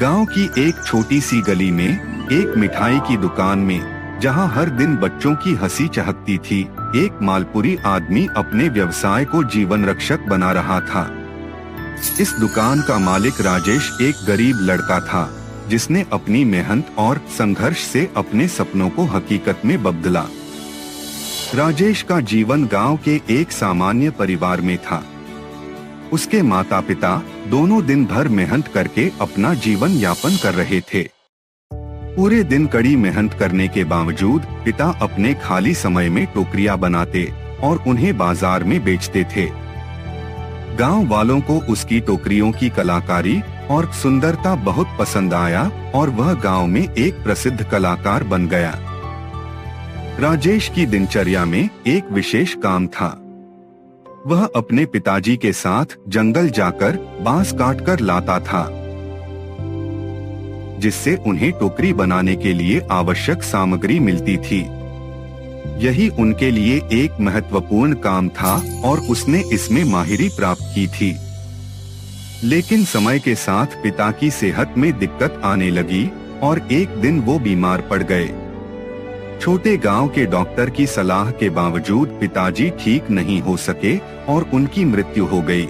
गांव की एक छोटी सी गली में एक मिठाई की दुकान में, जहां हर दिन बच्चों की हंसी चहकती थी, एक मालपुरी आदमी अपने व्यवसाय को जीवन रक्षक बना रहा था। इस दुकान का मालिक राजेश एक गरीब लड़का था, जिसने अपनी मेहनत और संघर्ष से अपने सपनों को हकीकत में बदला। राजेश का जीवन गांव के एक सामान्य परिवार में था। उसके माता पिता दोनों दिन भर मेहनत करके अपना जीवन यापन कर रहे थे। पूरे दिन कड़ी मेहनत करने के बावजूद पिता अपने खाली समय में टोकरियां बनाते और उन्हें बाजार में बेचते थे। गांव वालों को उसकी टोकरियों की कलाकारी और सुंदरता बहुत पसंद आया और वह गांव में एक प्रसिद्ध कलाकार बन गया। राजेश की दिनचर्या में एक विशेष काम था। वह अपने पिताजी के साथ जंगल जाकर बांस काटकर लाता था, जिससे उन्हें टोकरी बनाने के लिए आवश्यक सामग्री मिलती थी। यही उनके लिए एक महत्वपूर्ण काम था और उसने इसमें माहिरी प्राप्त की थी। लेकिन समय के साथ पिता की सेहत में दिक्कत आने लगी और एक दिन वो बीमार पड़ गए। छोटे गांव के डॉक्टर की सलाह के बावजूद पिताजी ठीक नहीं हो सके और उनकी मृत्यु हो गई।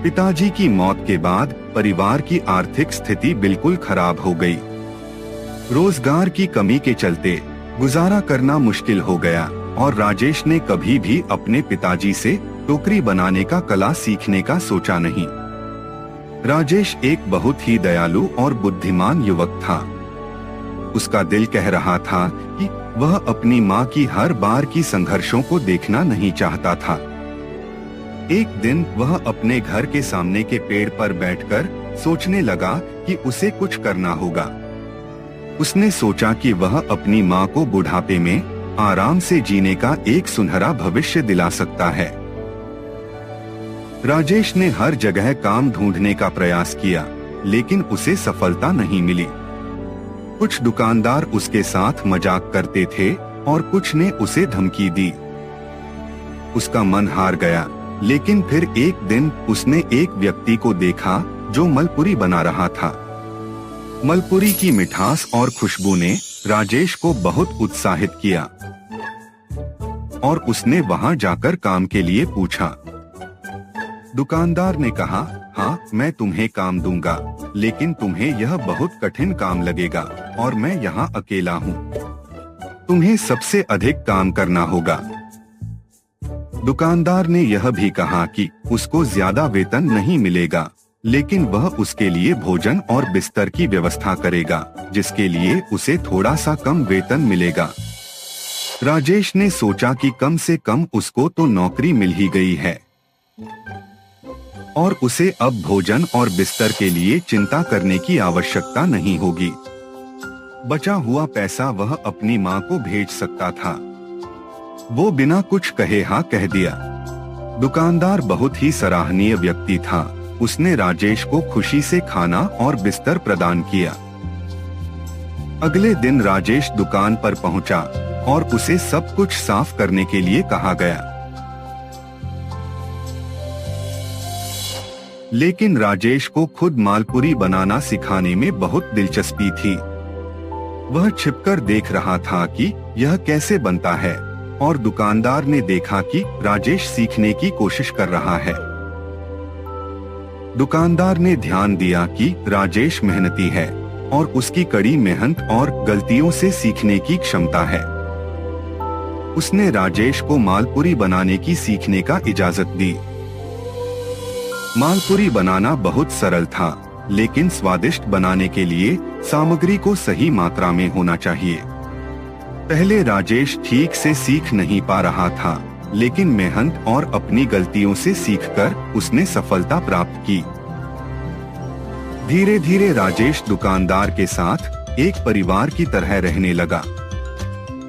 पिताजी की मौत के बाद परिवार की आर्थिक स्थिति बिल्कुल खराब हो गई। रोजगार की कमी के चलते गुजारा करना मुश्किल हो गया और राजेश ने कभी भी अपने पिताजी से टोकरी बनाने का कला सीखने का सोचा नहीं। राजेश एक बहुत ही दयालु और बुद्धिमान युवक था। उसका दिल कह रहा था कि वह अपनी माँ की हर बार की संघर्षों को देखना नहीं चाहता था। एक दिन वह अपने घर के सामने के पेड़ पर बैठकर सोचने लगा कि उसे कुछ करना होगा। उसने सोचा कि वह अपनी माँ को बुढ़ापे में आराम से जीने का एक सुनहरा भविष्य दिला सकता है। राजेश ने हर जगह काम ढूंढने का प्रयास किया, लेकिन उसे सफलता नहीं मिली। कुछ दुकानदार उसके साथ मजाक करते थे और कुछ ने उसे धमकी दी। उसका मन हार गया, लेकिन फिर एक दिन उसने एक व्यक्ति को देखा जो मलपुरी बना रहा था। मलपुरी की मिठास और खुशबू ने राजेश को बहुत उत्साहित किया और उसने वहां जाकर काम के लिए पूछा। दुकानदार ने कहा, हाँ, मैं तुम्हें काम दूंगा, लेकिन तुम्हें यह बहुत कठिन काम लगेगा और मैं यहाँ अकेला हूँ। तुम्हें सबसे अधिक काम करना होगा। दुकानदार ने यह भी कहा कि उसको ज्यादा वेतन नहीं मिलेगा, लेकिन वह उसके लिए भोजन और बिस्तर की व्यवस्था करेगा, जिसके लिए उसे थोड़ा सा कम वेतन मिलेगा। राजेश ने सोचा कि कम से कम उसको तो नौकरी मिल ही गई है और उसे अब भोजन और बिस्तर के लिए चिंता करने की आवश्यकता नहीं होगी। बचा हुआ पैसा वह अपनी माँ को भेज सकता था। वो बिना कुछ कहे हाँ कह दिया। दुकानदार बहुत ही सराहनीय व्यक्ति था। उसने राजेश को खुशी से खाना और बिस्तर प्रदान किया। अगले दिन राजेश दुकान पर पहुंचा और उसे सब कुछ साफ करने के लिए कहा गया। लेकिन राजेश को खुद मालपुरी बनाना सिखाने में बहुत दिलचस्पी थी। वह छिपकर देख रहा था कि यह कैसे बनता है और दुकानदार ने देखा कि राजेश सीखने की कोशिश कर रहा है। दुकानदार ने ध्यान दिया कि राजेश मेहनती है और उसकी कड़ी मेहनत और गलतियों से सीखने की क्षमता है। उसने राजेश को मालपुरी बनाने की सीखने का इजाजत दी। मालपुरी बनाना बहुत सरल था, लेकिन स्वादिष्ट बनाने के लिए सामग्री को सही मात्रा में होना चाहिए। पहले राजेश ठीक से सीख नहीं पा रहा था, लेकिन मेहनत और अपनी गलतियों से सीखकर उसने सफलता प्राप्त की। धीरे धीरे राजेश दुकानदार के साथ एक परिवार की तरह रहने लगा।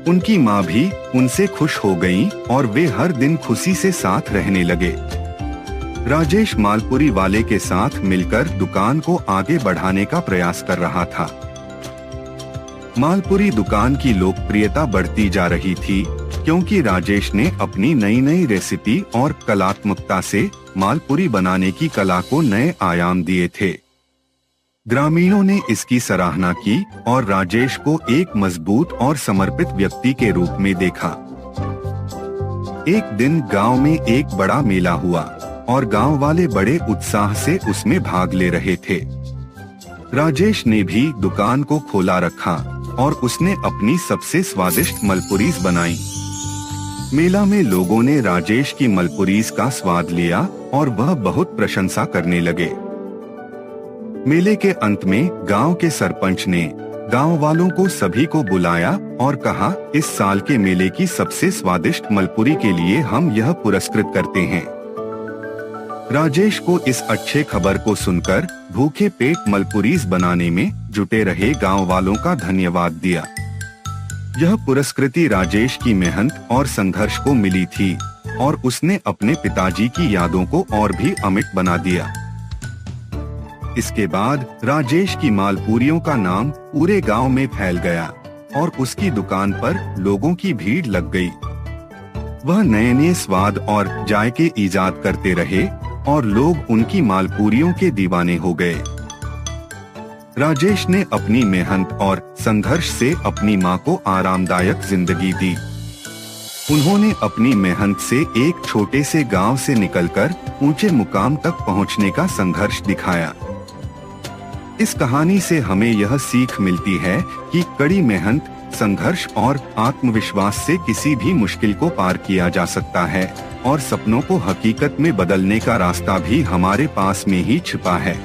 उनकी माँ भी उनसे खुश हो गई और वे हर दिन खुशी से साथ रहने लगे। राजेश मालपुरी वाले के साथ मिलकर दुकान को आगे बढ़ाने का प्रयास कर रहा था। मालपुरी दुकान की लोकप्रियता बढ़ती जा रही थी, क्योंकि राजेश ने अपनी नई नई रेसिपी और कलात्मकता से मालपुरी बनाने की कला को नए आयाम दिए थे। ग्रामीणों ने इसकी सराहना की और राजेश को एक मजबूत और समर्पित व्यक्ति के रूप में देखा। एक दिन गांव में एक बड़ा मेला हुआ और गांव वाले बड़े उत्साह से उसमें भाग ले रहे थे। राजेश ने भी दुकान को खोला रखा और उसने अपनी सबसे स्वादिष्ट मलपुरीज बनाई। मेला में लोगों ने राजेश की मलपुरीज का स्वाद लिया और वह बहुत प्रशंसा करने लगे। मेले के अंत में गांव के सरपंच ने गांव वालों को सभी को बुलाया और कहा, इस साल के मेले की सबसे स्वादिष्ट मलपुरी के लिए हम यह पुरस्कृत करते हैं। राजेश को इस अच्छे खबर को सुनकर भूखे पेट मलपुरीज बनाने में जुटे रहे गांव वालों का धन्यवाद दिया। यह पुरस्कृति राजेश की मेहनत और संघर्ष को मिली थी और उसने अपने पिताजी की यादों को और भी अमिट बना दिया। इसके बाद राजेश की मालपुरियों का नाम पूरे गांव में फैल गया और उसकी दुकान पर लोगों की भीड़ लग गई। वह नए नए स्वाद और जायके ईजाद करते रहे और लोग उनकी मालपुरियों के दीवाने हो गए। राजेश ने अपनी मेहनत और संघर्ष से अपनी मां को आरामदायक जिंदगी दी। उन्होंने अपनी मेहनत से एक छोटे से गांव से निकलकर ऊंचे मुकाम तक पहुंचने का संघर्ष दिखाया। इस कहानी से हमें यह सीख मिलती है कि कड़ी मेहनत, संघर्ष और आत्मविश्वास से किसी भी मुश्किल को पार किया जा सकता है और सपनों को हकीकत में बदलने का रास्ता भी हमारे पास में ही छिपा है।